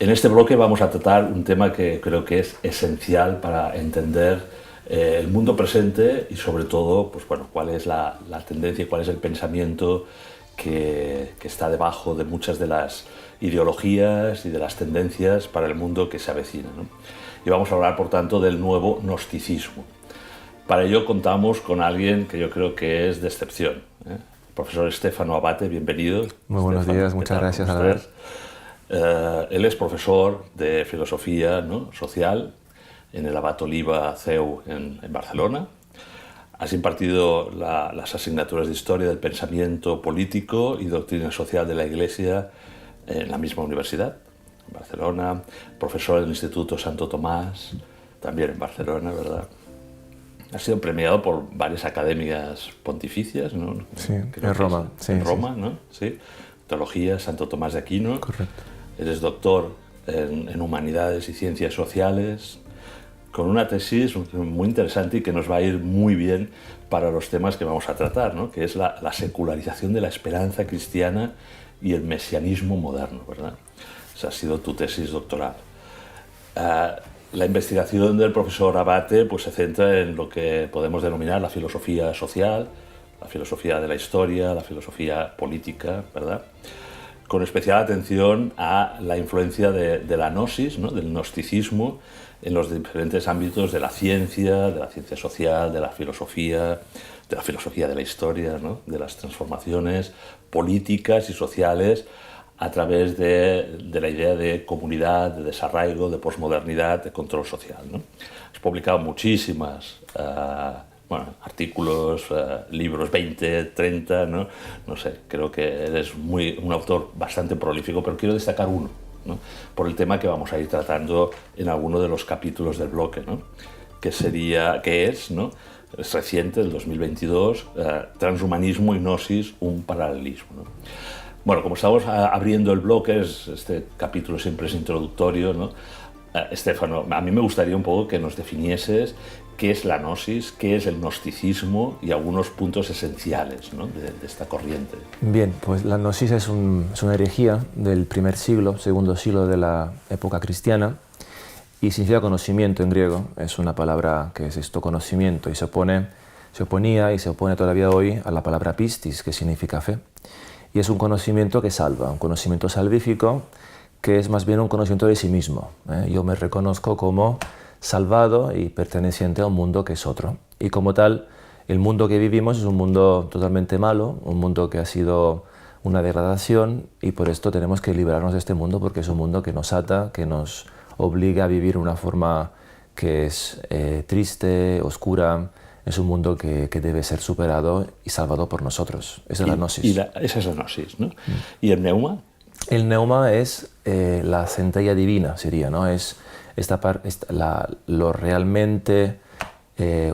En este bloque vamos a tratar un tema que creo que es esencial para entender el mundo presente y sobre todo, pues bueno, cuál es la tendencia y cuál es el pensamiento que está debajo de muchas de las ideologías y de las tendencias para el mundo que se avecina, ¿no? Y vamos a hablar, por tanto, del nuevo gnosticismo. Para ello contamos con alguien que yo creo que es de excepción, ¿eh? El profesor Stefano Abate, bienvenido. Muy buenos días, muchas gracias, Albert. Él es profesor de filosofía, ¿no?, social en el Abat Oliba CEU en Barcelona. Has impartido las asignaturas de Historia del Pensamiento Político y Doctrina Social de la Iglesia en la misma universidad, en Barcelona. Profesor del Instituto Santo Tomás, también en Barcelona, ¿verdad? Ha sido premiado por varias academias pontificias, ¿no? Sí, en Roma. Sí, en Roma, sí. ¿No? Sí. Teología, Santo Tomás de Aquino. Correcto. Eres doctor en Humanidades y Ciencias Sociales, con una tesis muy interesante y que nos va a ir muy bien para los temas que vamos a tratar, ¿no?, que es la secularización de la esperanza cristiana y el mesianismo moderno, ¿verdad? Esa ha sido tu tesis doctoral. La investigación del profesor Abate pues, se centra en lo que podemos denominar la filosofía social, la filosofía de la historia, la filosofía política, ¿verdad?, con especial atención a la influencia de la gnosis, ¿no?, del gnosticismo, en los diferentes ámbitos de la ciencia social, de la filosofía de la historia, ¿no?, de las transformaciones políticas y sociales a través de la idea de comunidad, de desarraigo, de posmodernidad, de control social, ¿no? Has publicado muchísimas artículos, libros, 20, 30, ¿no? No sé, creo que eres un autor bastante prolífico, pero quiero destacar uno, ¿no?, por el tema que vamos a ir tratando en alguno de los capítulos del bloque, ¿no?, es reciente, del 2022, Transhumanismo y Gnosis, un paralelismo, ¿no? Bueno, como estamos abriendo el bloque, este capítulo siempre es introductorio, ¿no? Stefano, a mí me gustaría un poco que nos definieses qué es la gnosis, qué es el gnosticismo y algunos puntos esenciales, ¿no?, de esta corriente. Bien, pues la gnosis es una herejía del primer siglo, segundo siglo de la época cristiana, y significa conocimiento en griego. Es una palabra que es esto, conocimiento, y se oponía y se opone todavía hoy a la palabra pistis, que significa fe. Y es un conocimiento que salva, un conocimiento salvífico, que es más bien un conocimiento de sí mismo, ¿eh? Yo me reconozco como salvado y perteneciente a un mundo que es otro. Y como tal, el mundo que vivimos es un mundo totalmente malo, un mundo que ha sido una degradación, y por esto tenemos que liberarnos de este mundo, porque es un mundo que nos ata, que nos obliga a vivir una forma que es triste, oscura. Es un mundo que debe ser superado y salvado por nosotros. Esa es la gnosis. Esa es la gnosis, ¿no? ¿Y el neuma? El neuma es la centella divina, sería, ¿no? Es lo realmente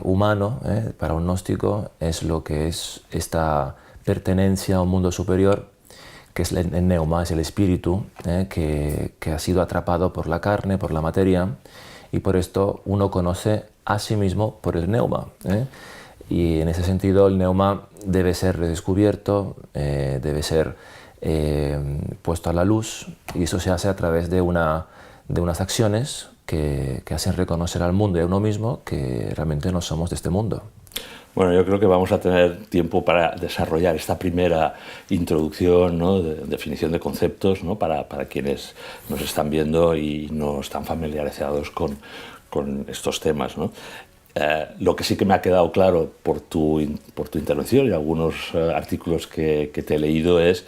humano, para un gnóstico, es lo que es esta pertenencia a un mundo superior, que es el neuma, es el espíritu, que ha sido atrapado por la carne, por la materia, y por esto uno conoce a sí mismo por el neuma, y en ese sentido el neuma debe ser redescubierto, debe ser puesto a la luz, y eso se hace a través de unas acciones que hacen reconocer al mundo y a uno mismo que realmente no somos de este mundo. Bueno, yo creo que vamos a tener tiempo para desarrollar esta primera introducción, ¿no?, de definición de conceptos, ¿no?, para quienes nos están viendo y no están familiarizados con estos temas, ¿no? Lo que sí que me ha quedado claro por tu intervención y algunos artículos que te he leído es,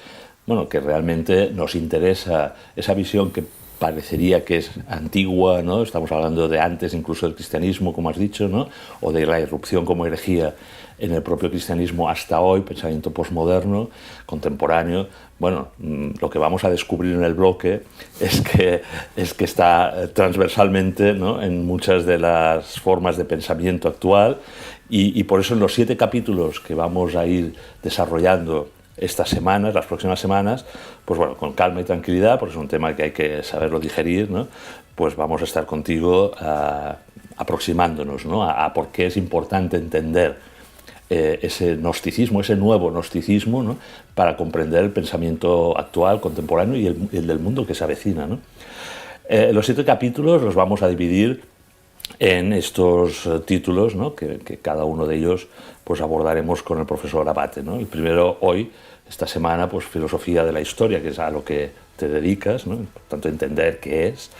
bueno, que realmente nos interesa esa visión que parecería que es antigua, ¿no? Estamos hablando de antes incluso del cristianismo, como has dicho, ¿no?, o de la irrupción como herejía en el propio cristianismo hasta hoy, pensamiento posmoderno, contemporáneo. Bueno, lo que vamos a descubrir en el bloque es que está transversalmente, ¿no?, en muchas de las formas de pensamiento actual, y por eso en los 7 capítulos que vamos a ir desarrollando estas semanas, las próximas semanas, pues bueno, con calma y tranquilidad, porque es un tema que hay que saberlo digerir, ¿no?, pues vamos a estar contigo aproximándonos, ¿no?, a por qué es importante entender ese gnosticismo, ese nuevo gnosticismo, ¿no?, para comprender el pensamiento actual, contemporáneo y el del mundo que se avecina, ¿no? Los 7 capítulos los vamos a dividir en estos títulos, ¿no? que cada uno de ellos pues abordaremos con el profesor Abate, ¿no? El primero hoy, esta semana, pues filosofía de la historia, que es a lo que te dedicas, ¿no? Por tanto entender qué es.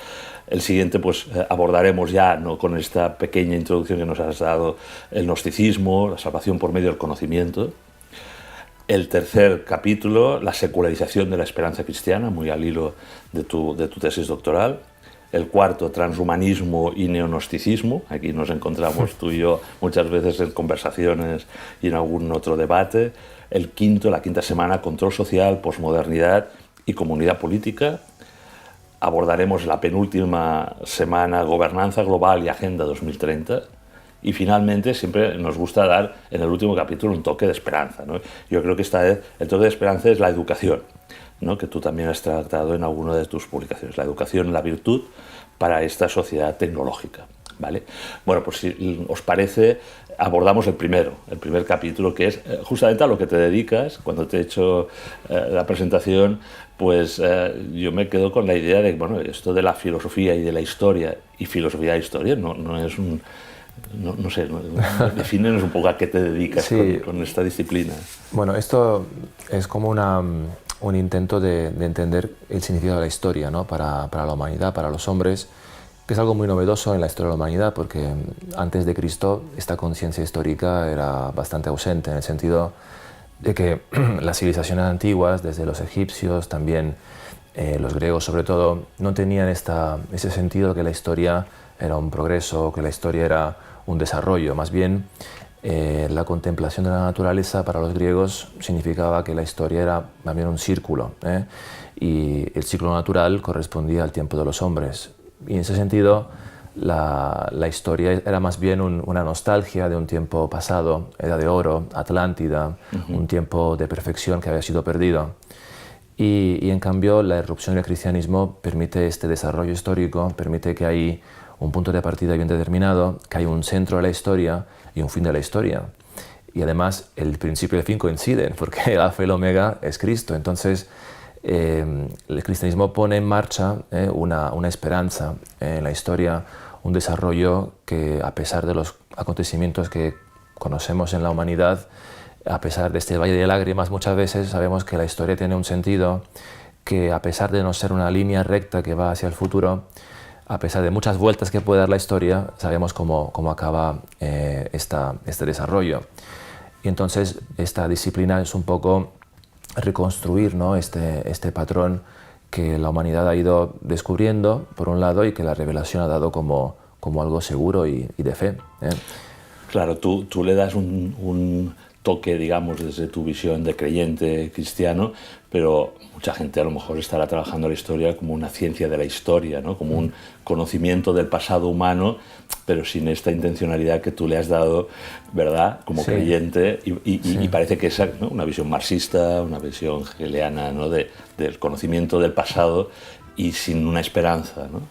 El siguiente pues abordaremos ya, ¿no? Con esta pequeña introducción que nos has dado, el gnosticismo, la salvación por medio del conocimiento. El tercer capítulo, la secularización de la esperanza cristiana, muy al hilo de tu tesis doctoral. El cuarto, transhumanismo y neognosticismo. Aquí nos encontramos tú y yo muchas veces en conversaciones y en algún otro debate. El quinto, la quinta semana, control social, posmodernidad y comunidad política. Abordaremos la penúltima semana, gobernanza global y agenda 2030. Y finalmente siempre nos gusta dar en el último capítulo un toque de esperanza, ¿no? Yo creo que esta vez el toque de esperanza es la educación, ¿no? Que tú también has tratado en alguna de tus publicaciones, la educación, la virtud para esta sociedad tecnológica, ¿vale? Bueno, pues si os parece, abordamos el primer capítulo, que es justamente a lo que te dedicas. Cuando te he hecho la presentación, pues yo me quedo con la idea de, bueno, esto de la filosofía y de la historia, y filosofía e historia no es un... No sé, defínenos un poco a qué te dedicas, sí, con esta disciplina. Bueno, esto es como un intento de entender el significado de la historia, ¿no? para la humanidad, para los hombres, que es algo muy novedoso en la historia de la humanidad, porque antes de Cristo esta conciencia histórica era bastante ausente, en el sentido de que las civilizaciones antiguas, desde los egipcios, también los griegos sobre todo, no tenían ese sentido que la historia era un progreso, que la historia era un desarrollo. Más bien, la contemplación de la naturaleza para los griegos significaba que la historia era más bien un círculo, y el ciclo natural correspondía al tiempo de los hombres. Y en ese sentido, la historia era más bien una nostalgia de un tiempo pasado, Edad de Oro, Atlántida, un tiempo de perfección que había sido perdido. Y en cambio, la irrupción del cristianismo permite este desarrollo histórico, permite que hay un punto de partida bien determinado, que hay un centro de la historia y un fin de la historia. Y además el principio y el fin coinciden, porque el alfa y el omega es Cristo. Entonces el cristianismo pone en marcha una esperanza en la historia, un desarrollo que, a pesar de los acontecimientos que conocemos en la humanidad, a pesar de este valle de lágrimas, muchas veces sabemos que la historia tiene un sentido, que a pesar de no ser una línea recta que va hacia el futuro, a pesar de muchas vueltas que puede dar la historia, sabemos cómo acaba este desarrollo. Y entonces esta disciplina es un poco reconstruir, ¿no? este patrón que la humanidad ha ido descubriendo, por un lado, y que la revelación ha dado como algo seguro y de fe. Claro, tú le das un toque, digamos, desde tu visión de creyente cristiano, pero mucha gente a lo mejor estará trabajando la historia como una ciencia de la historia, ¿no? Como un conocimiento del pasado humano, pero sin esta intencionalidad que tú le has dado, ¿verdad?, como sí, creyente, y parece que es, ¿no?, una visión marxista, una visión hegeliana, ¿no?, del conocimiento del pasado y sin una esperanza, ¿no?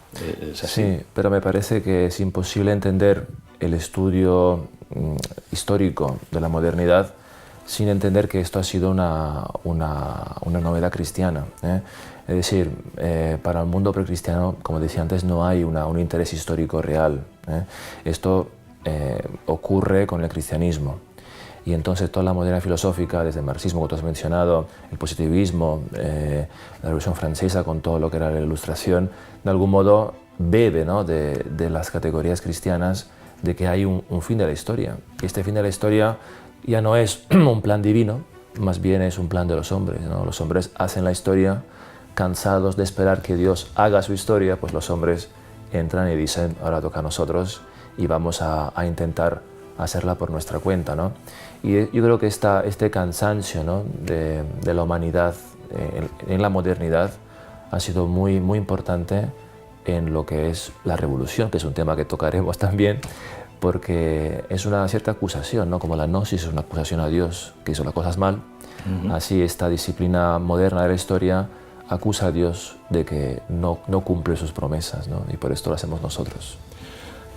¿Es así? Sí, pero me parece que es imposible entender el estudio histórico de la modernidad sin entender que esto ha sido una novedad cristiana. Es decir, para el mundo precristiano, como decía antes, no hay un interés histórico real. Esto ocurre con el cristianismo. Y entonces toda la modernidad filosófica, desde el marxismo, como tú has mencionado, el positivismo, la Revolución Francesa con todo lo que era la Ilustración, de algún modo bebe, ¿no?, de las categorías cristianas, de que hay un fin de la historia. Y este fin de la historia ya no es un plan divino, más bien es un plan de los hombres, ¿no? Los hombres hacen la historia, cansados de esperar que Dios haga su historia, pues los hombres entran y dicen, ahora toca a nosotros y vamos a intentar hacerla por nuestra cuenta, ¿no? Y yo creo que este cansancio, ¿no?, de la humanidad en la modernidad ha sido muy, muy importante en lo que es la revolución, que es un tema que tocaremos también, porque es una cierta acusación, ¿no? Como la gnosis es una acusación a Dios, que hizo las cosas mal. Así esta disciplina moderna de la historia acusa a Dios de que no cumple sus promesas, ¿no? Y por esto lo hacemos nosotros.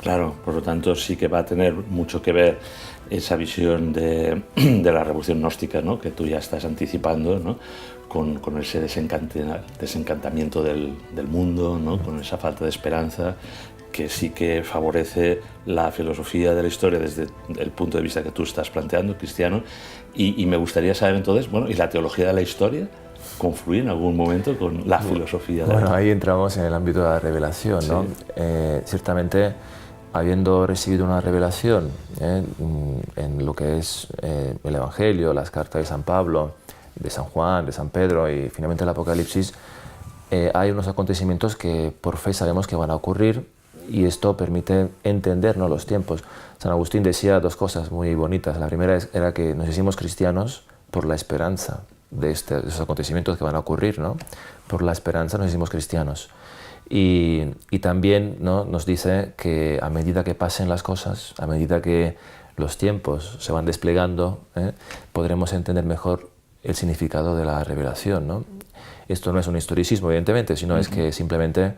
Claro, por lo tanto sí que va a tener mucho que ver esa visión de la revolución gnóstica, ¿no?, que tú ya estás anticipando, ¿no?, con ese desencantamiento del mundo, ¿no? Con esa falta de esperanza, que sí que favorece la filosofía de la historia desde el punto de vista que tú estás planteando, cristiano. Y me gustaría saber entonces, bueno, ¿y la teología de la historia confluye en algún momento con la filosofía de la Bueno, ahí entramos en el ámbito de la revelación, ¿no? Sí. Ciertamente, habiendo recibido una revelación en lo que es el Evangelio, las cartas de San Pablo, de San Juan, de San Pedro y finalmente el Apocalipsis, hay unos acontecimientos que por fe sabemos que van a ocurrir y esto permite entender, ¿no?, los tiempos. San Agustín decía dos cosas muy bonitas. La primera era que nos hicimos cristianos por la esperanza de esos acontecimientos que van a ocurrir, ¿no? Por la esperanza nos hicimos cristianos. Y también, ¿no?, nos dice que a medida que pasen las cosas, a medida que los tiempos se van desplegando, podremos entender mejor el significado de la revelación, ¿no? Esto no es un historicismo, evidentemente, sino es que simplemente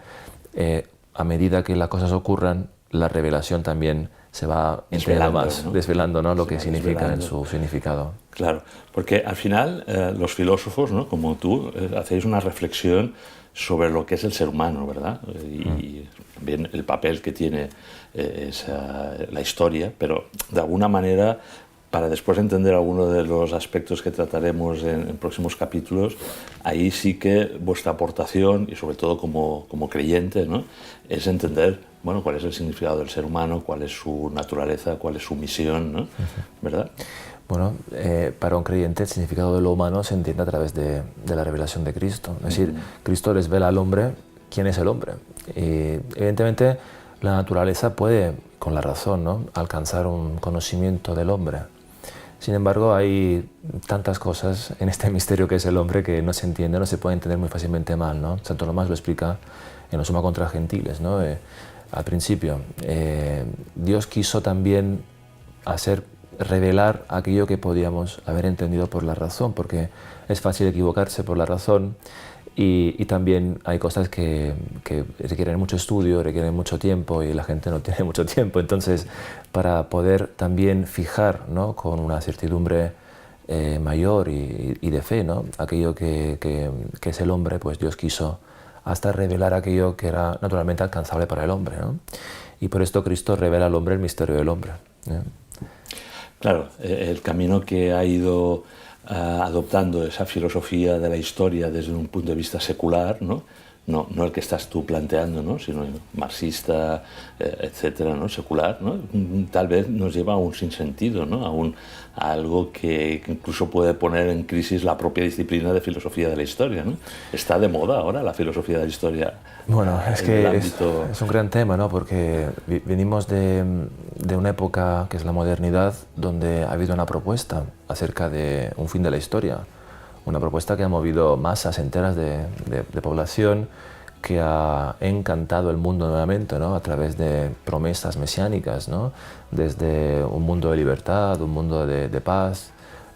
a medida que las cosas ocurran, la revelación también se va entendiendo más, ¿no?, desvelando, ¿no?, lo que significa en su significado. Claro, porque al final los filósofos, ¿no?, como tú, hacéis una reflexión sobre lo que es el ser humano, ¿verdad? Y también el papel que tiene la historia, pero de alguna manera, para después entender algunos de los aspectos que trataremos en próximos capítulos, ahí sí que vuestra aportación, y sobre todo como creyente, ¿no?, es entender, bueno, cuál es el significado del ser humano, cuál es su naturaleza, cuál es su misión, ¿no? ¿Verdad? Bueno, para un creyente el significado de lo humano se entiende a través de la revelación de Cristo. Es decir, Cristo desvela al hombre quién es el hombre. Y evidentemente la naturaleza puede, con la razón, ¿no?, alcanzar un conocimiento del hombre. Sin embargo, hay tantas cosas en este misterio que es el hombre que no se entiende, no se puede entender muy fácilmente mal, ¿no? Santo Tomás lo explica en la Suma contra Gentiles, ¿no? Al principio, Dios quiso también revelar aquello que podíamos haber entendido por la razón, porque es fácil equivocarse por la razón y también hay cosas que requieren mucho estudio, requieren mucho tiempo y la gente no tiene mucho tiempo. Entonces, para poder también fijar, ¿no?, con una certidumbre mayor y de fe, ¿no?, aquello que es el hombre, pues Dios quiso hasta revelar aquello que era naturalmente alcanzable para el hombre, ¿no? Y por esto Cristo revela al hombre el misterio del hombre, ¿no? Claro, el camino que ha ido adoptando esa filosofía de la historia desde un punto de vista secular, ¿no? No el que estás tú planteando, ¿no?, sino marxista, etcétera, ¿no?, secular, ¿no?, tal vez nos lleva a un sinsentido, ¿no?, a algo que incluso puede poner en crisis la propia disciplina de filosofía de la historia, ¿no? Está de moda ahora la filosofía de la historia. Bueno, es que es un gran tema, ¿no?, porque venimos de una época que es la modernidad, donde ha habido una propuesta acerca de un fin de la historia. Una propuesta que ha movido masas enteras de población, que ha encantado el mundo nuevamente, ¿no?, a través de promesas mesiánicas, ¿no?, desde un mundo de libertad, un mundo de paz,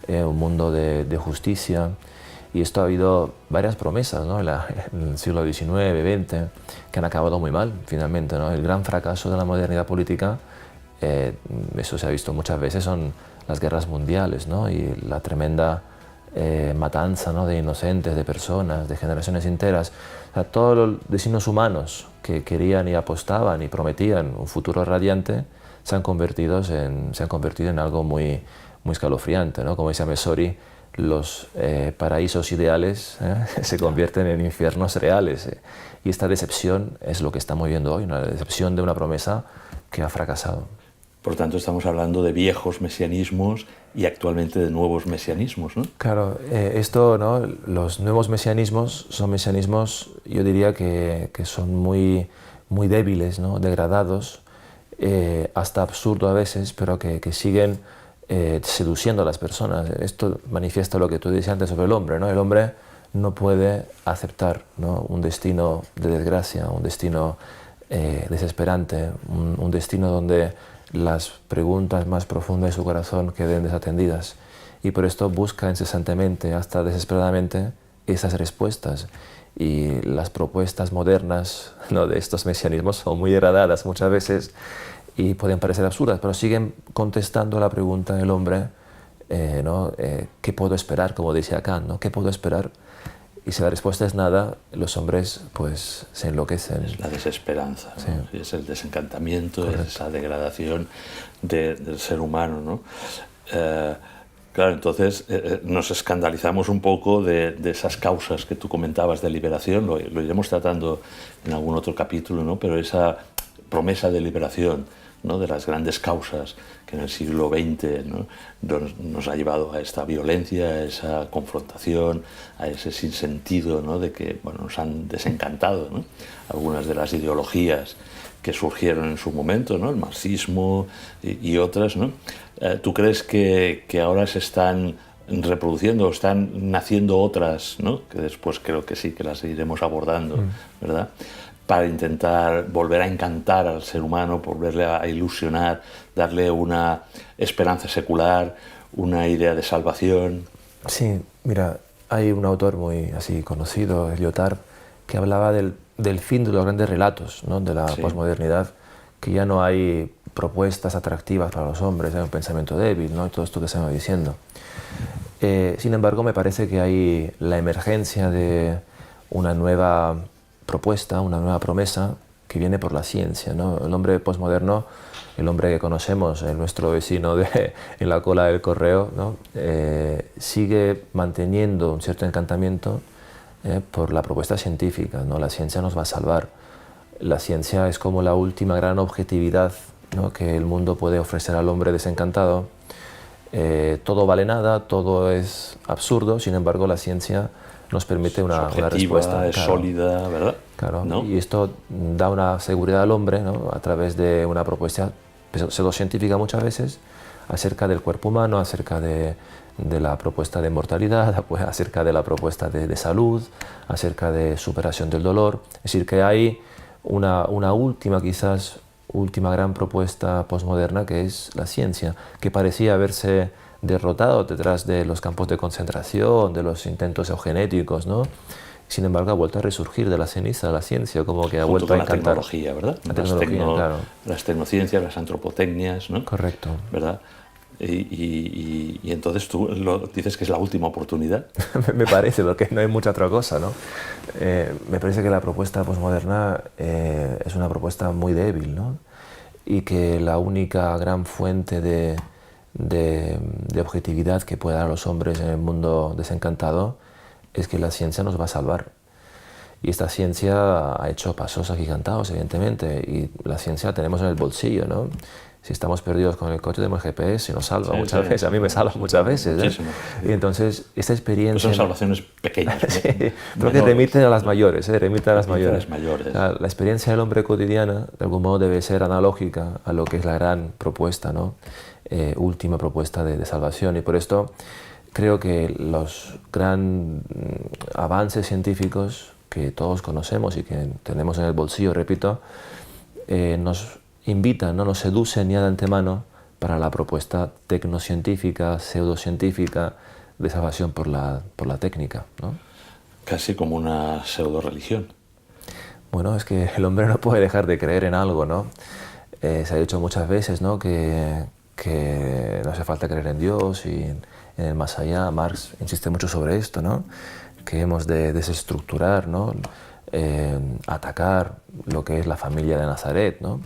un mundo de justicia. Y esto ha habido varias promesas, ¿no?, en el siglo XIX, XX, que han acabado muy mal, finalmente, ¿no? El gran fracaso de la modernidad política, eso se ha visto muchas veces, son las guerras mundiales, ¿no?, y la tremenda matanza, ¿no?, de inocentes, de personas, de generaciones enteras. O sea, todos los destinos humanos que querían y apostaban y prometían un futuro radiante se han convertido en algo muy, muy escalofriante, ¿no? Como decía Messori, los paraísos ideales se convierten en infiernos reales. Y esta decepción es lo que estamos viendo hoy, una decepción de una promesa que ha fracasado. Por tanto, estamos hablando de viejos mesianismos y actualmente de nuevos mesianismos, ¿no? Claro, ¿no?, los nuevos mesianismos son mesianismos, yo diría que son muy, muy débiles, ¿no?, degradados, hasta absurdo a veces, pero que siguen seduciendo a las personas. Esto manifiesta lo que tú decías antes sobre el hombre, ¿no? El hombre no puede aceptar, ¿no?, un destino de desgracia, un destino desesperante, un destino donde las preguntas más profundas de su corazón queden desatendidas. Y por esto busca incesantemente, hasta desesperadamente, esas respuestas. Y las propuestas modernas, ¿no?, de estos mesianismos son muy degradadas muchas veces y pueden parecer absurdas, pero siguen contestando la pregunta del hombre, ¿no? ¿Qué puedo esperar? Como decía Kant, ¿no? ¿Qué puedo esperar Y si la respuesta es nada, los hombres pues se enloquecen. Es la desesperanza, ¿no? Sí. Es el desencantamiento, Correcto. es esa degradación del ser humano, ¿no? Claro, entonces nos escandalizamos un poco de esas causas que tú comentabas de liberación, lo iremos tratando en algún otro capítulo, ¿no? Pero esa promesa de liberación, ¿no? De las grandes causas que en el siglo XX, ¿no? nos ha llevado a esta violencia, a esa confrontación, a ese sinsentido, ¿no? De que bueno, nos han desencantado, ¿no? Algunas de las ideologías que surgieron en su momento, ¿no? El marxismo y otras, ¿no? ¿Tú crees que ahora se están reproduciendo o están naciendo otras, ¿no? Que después creo que sí, que las iremos abordando, ¿verdad? Para intentar volver a encantar al ser humano, volverle a ilusionar, darle una esperanza secular, una idea de salvación? Sí, mira, hay un autor muy así conocido, Lyotard, que hablaba del fin de los grandes relatos, ¿no? De la posmodernidad, que ya no hay propuestas atractivas para los hombres, hay un pensamiento débil, ¿no? Y todo esto que estamos diciendo. Sin embargo, me parece que hay la emergencia de una nueva propuesta, una nueva promesa que viene por la ciencia, ¿no? El hombre posmoderno, el hombre que conocemos, nuestro vecino en la cola del correo, ¿no? Sigue manteniendo un cierto encantamiento por la propuesta científica, ¿no? La ciencia nos va a salvar. La ciencia es como la última gran objetividad, ¿no? Que el mundo puede ofrecer al hombre desencantado. Todo vale nada, todo es absurdo, sin embargo la ciencia nos permite una respuesta. Es sólida, ¿verdad? Claro, ¿no? Y esto da una seguridad al hombre, ¿no? A través de una propuesta pseudocientífica muchas veces acerca del cuerpo humano, acerca de la propuesta de mortalidad, acerca de la propuesta de salud, acerca de superación del dolor. Es decir, que hay una última, quizás última gran propuesta posmoderna, que es la ciencia, que parecía haberse derrotado detrás de los campos de concentración, de los intentos eugenéticos, ¿no? Sin embargo, ha vuelto a resurgir de la ceniza la ciencia, como que ha vuelto a encantar. La tecnología, ¿verdad? La tecnología, claro. Las tecnociencias, las antropotecnias, ¿no? Correcto. ¿Verdad? Y entonces tú dices que es la última oportunidad. Me parece, porque no hay mucha otra cosa, ¿no? Me parece que la propuesta posmoderna es una propuesta muy débil, ¿no? Y que la única gran fuente de objetividad que puede dar a los hombres en el mundo desencantado es que la ciencia nos va a salvar. Y esta ciencia ha hecho pasos agigantados, evidentemente, y la ciencia la tenemos en el bolsillo, ¿no? Si estamos perdidos con el coche, tenemos GPS y nos salva muchas veces. A mí me salva muchas veces, ¿eh? Y entonces, esta experiencia... Son salvaciones pequeñas, ¿no? Sí, pero que remiten a las mayores, ¿eh? Remiten a las mayores. La experiencia del hombre cotidiana, de algún modo, debe ser analógica a lo que es la gran propuesta, ¿no? Última propuesta de salvación. Y por esto creo que los grandes avances científicos que todos conocemos y que tenemos en el bolsillo, repito, nos invitan, no nos seducen ya de antemano para la propuesta tecnocientífica, pseudocientífica de salvación por la técnica, ¿no? Casi como una pseudo-religión. Bueno, es que el hombre no puede dejar de creer en algo, ¿no? Se ha dicho muchas veces, ¿no? que no hace falta creer en Dios y en el más allá. Marx insiste mucho sobre esto, ¿no? Que hemos de desestructurar, ¿no? Atacar lo que es la familia de Nazaret, ¿no?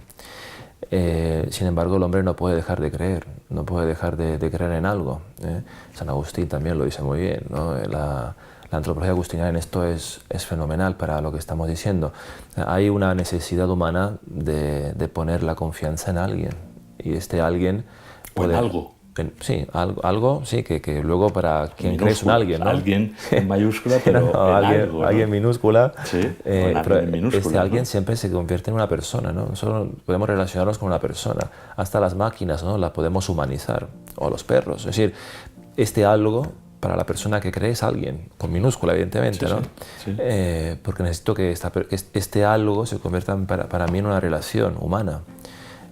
Sin embargo, el hombre no puede dejar de creer, no puede dejar de creer en algo, ¿eh? San Agustín también lo dice muy bien, ¿no? La antropología agustiniana en esto es fenomenal para lo que estamos diciendo. Hay una necesidad humana de poner la confianza en alguien, y este alguien puede... ¿O en algo? Sí, algo sí, que luego para quien cree es un alguien, ¿no? Alguien en mayúscula, pero no, alguien minúscula. Sí, pero minúscula, este alguien ¿no? siempre se convierte en una persona, ¿no? Solo podemos relacionarnos con una persona. Hasta las máquinas, ¿no? Las podemos humanizar, o los perros. Es decir, este algo para la persona que cree es alguien, con minúscula, evidentemente, ¿no? Sí. Porque necesito que este algo se convierta para mí en una relación humana.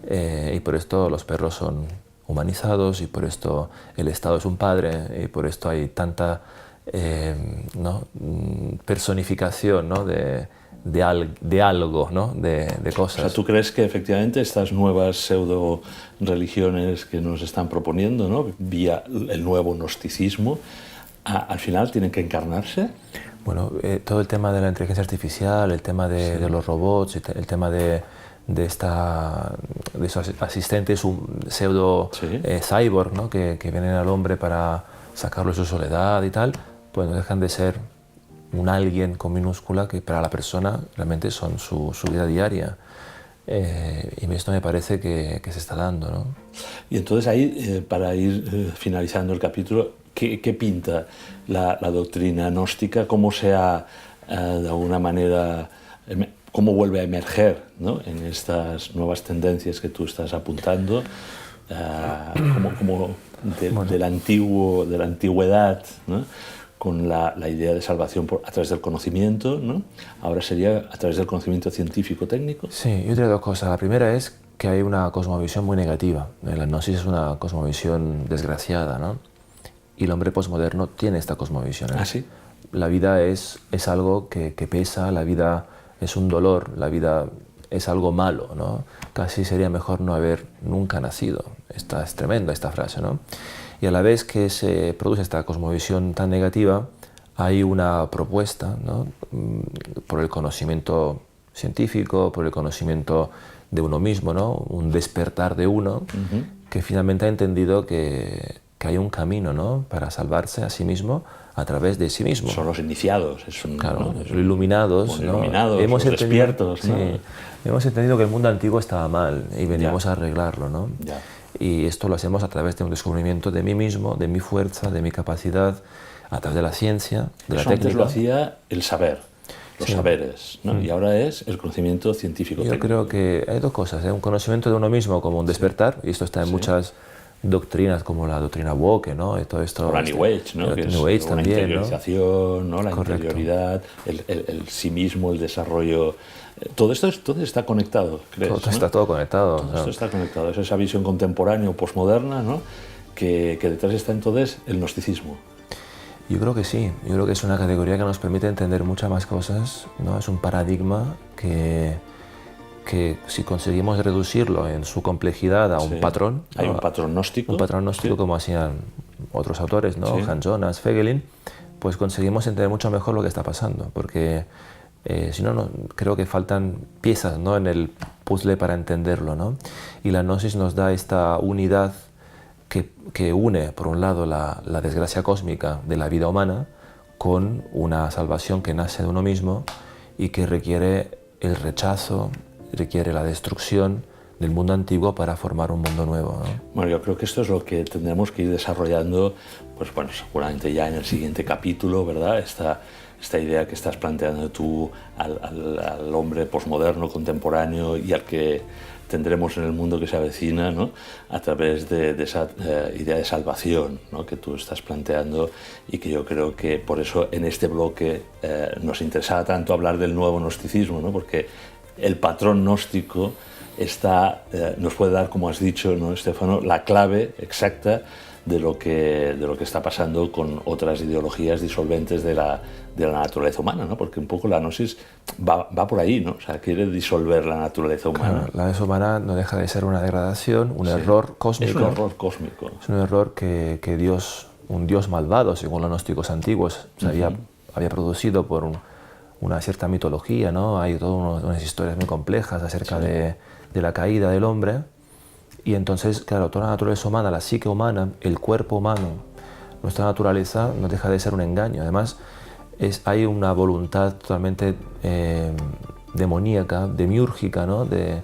Y por esto los perros son humanizados, y por esto el Estado es un padre, y por esto hay tanta ¿no? personificación, ¿no? de algo, ¿no? de cosas. O sea, ¿tú crees que efectivamente estas nuevas pseudo religiones que nos están proponiendo, ¿no? Vía el nuevo gnosticismo, al final tienen que encarnarse? Bueno, todo el tema de la inteligencia artificial, el tema de los robots, el tema de esos asistentes pseudo cyborg, ¿no? que vienen al hombre para sacarlo de su soledad y tal, pues no dejan de ser un alguien con minúscula que para la persona realmente son su vida diaria. Y esto me parece que se está dando, ¿no? Y entonces ahí, para ir finalizando el capítulo, ¿qué pinta la doctrina gnóstica? ¿Cómo se ha, de alguna manera, cómo vuelve a emerger, ¿no? En estas nuevas tendencias que tú estás apuntando? Como de la antigüedad, ¿no? Con la idea de salvación a través del conocimiento, ¿no? Ahora sería a través del conocimiento científico-técnico. Sí, yo diría dos cosas. La primera es que hay una cosmovisión muy negativa. La gnosis es una cosmovisión desgraciada, ¿no? Y el hombre posmoderno tiene esta cosmovisión, ¿eh? ¿Ah, sí? La vida es algo que pesa, la vida es un dolor, la vida es algo malo, ¿no? Casi sería mejor no haber nunca nacido. Esta es tremenda esta frase, ¿no? Y a la vez que se produce esta cosmovisión tan negativa, hay una propuesta, ¿no? Por el conocimiento científico, por el conocimiento de uno mismo, ¿no? Un despertar de uno, que finalmente ha entendido que hay un camino, ¿no? Para salvarse a sí mismo a través de sí mismo. Son los iniciados, claro, ¿no? Los iluminados, ¿no? Los despiertos, ¿no? Sí, hemos entendido que el mundo antiguo estaba mal y venimos a arreglarlo, ¿no? Ya. Y esto lo hacemos a través de un descubrimiento de mí mismo, de mi fuerza, de mi capacidad, a través de la ciencia, de la técnica. Antes lo hacía el saber, los saberes, ¿no? Y ahora es el conocimiento científico. Yo creo que hay dos cosas, ¿eh? Un conocimiento de uno mismo como un despertar, y esto está en muchas doctrinas como la doctrina woke, ¿no? Y todo esto, o la New Age, ¿no? Que New es Age una también, interiorización, ¿no? La Correcto. interioridad, el sí mismo, el desarrollo. Todo esto está conectado, ¿crees? Todo, ¿no? Está todo conectado. Todo esto está conectado. Es esa visión contemporánea o posmoderna, ¿no? Que detrás está entonces el gnosticismo. Yo creo que sí. Yo creo que es una categoría que nos permite entender muchas más cosas, ¿no? Es un paradigma que si conseguimos reducirlo en su complejidad a un patrón... Hay un patrón gnóstico. Un patrón gnóstico, como hacían otros autores, ¿no? Hans Jonas, Feigelin, pues conseguimos entender mucho mejor lo que está pasando, porque si no, creo que faltan piezas, ¿no? En el puzzle para entenderlo, ¿no? Y la gnosis nos da esta unidad que une, por un lado, la desgracia cósmica de la vida humana con una salvación que nace de uno mismo y que requiere el rechazo, requiere la destrucción del mundo antiguo para formar un mundo nuevo, ¿no? Bueno, yo creo que esto es lo que tendremos que ir desarrollando, pues bueno, seguramente ya en el siguiente capítulo, ¿verdad? Esta idea que estás planteando tú al hombre posmoderno, contemporáneo y al que tendremos en el mundo que se avecina, ¿no? A través de esa idea de salvación, ¿no? Que tú estás planteando y que yo creo que por eso en este bloque nos interesaba tanto hablar del nuevo gnosticismo, ¿no? Porque el patrón gnóstico nos puede dar, como has dicho, ¿no, Stefano?, la clave exacta de lo que está pasando con otras ideologías disolventes de la naturaleza humana, ¿no? Porque un poco la gnosis va por ahí, ¿no? O sea, quiere disolver la naturaleza humana. Claro, la naturaleza humana no deja de ser una degradación, un error cósmico. Es un error cósmico. Es un error que Dios, un Dios malvado, según los gnósticos antiguos, había producido por una cierta mitología, ¿no? Hay todas unas historias muy complejas acerca de la caída del hombre. Y entonces, claro, toda la naturaleza humana, la psique humana, el cuerpo humano, nuestra naturaleza no deja de ser un engaño. Además, hay una voluntad totalmente demoníaca, demiúrgica, ¿no? de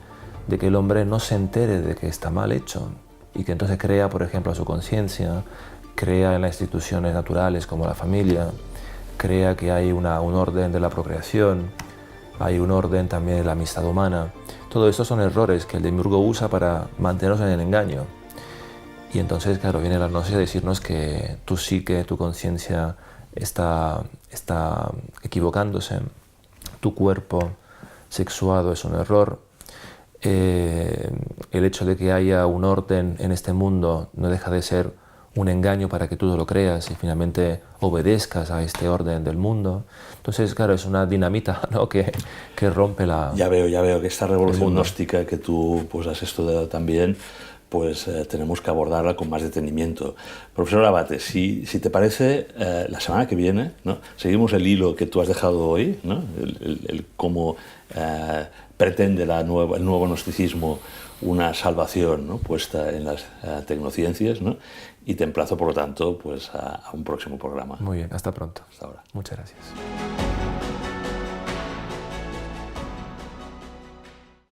que el hombre no se entere de que está mal hecho y que entonces crea, por ejemplo, su conciencia, crea en las instituciones naturales como la familia, crea que hay un orden de la procreación, hay un orden también de la amistad humana. Todo esto son errores que el demiurgo usa para mantenernos en el engaño. Y entonces, claro, viene la gnosis a decirnos que tu psique, tu conciencia está equivocándose, tu cuerpo sexuado es un error, el hecho de que haya un orden en este mundo no deja de ser un engaño para que tú lo creas y finalmente obedezcas a este orden del mundo. Entonces, claro, es una dinamita, ¿no? que rompe la... Ya veo que esta revolución gnóstica que tú pues has estudiado también, pues tenemos que abordarla con más detenimiento. Profesor Abate, si te parece, la semana que viene, ¿no?, seguimos el hilo que tú has dejado hoy, ¿no?, el cómo pretende el nuevo gnosticismo una salvación, ¿no?, puesta en las tecnociencias, ¿no?, y te emplazo, por lo tanto, pues a un próximo programa. Muy bien, hasta pronto. Hasta ahora. Muchas gracias.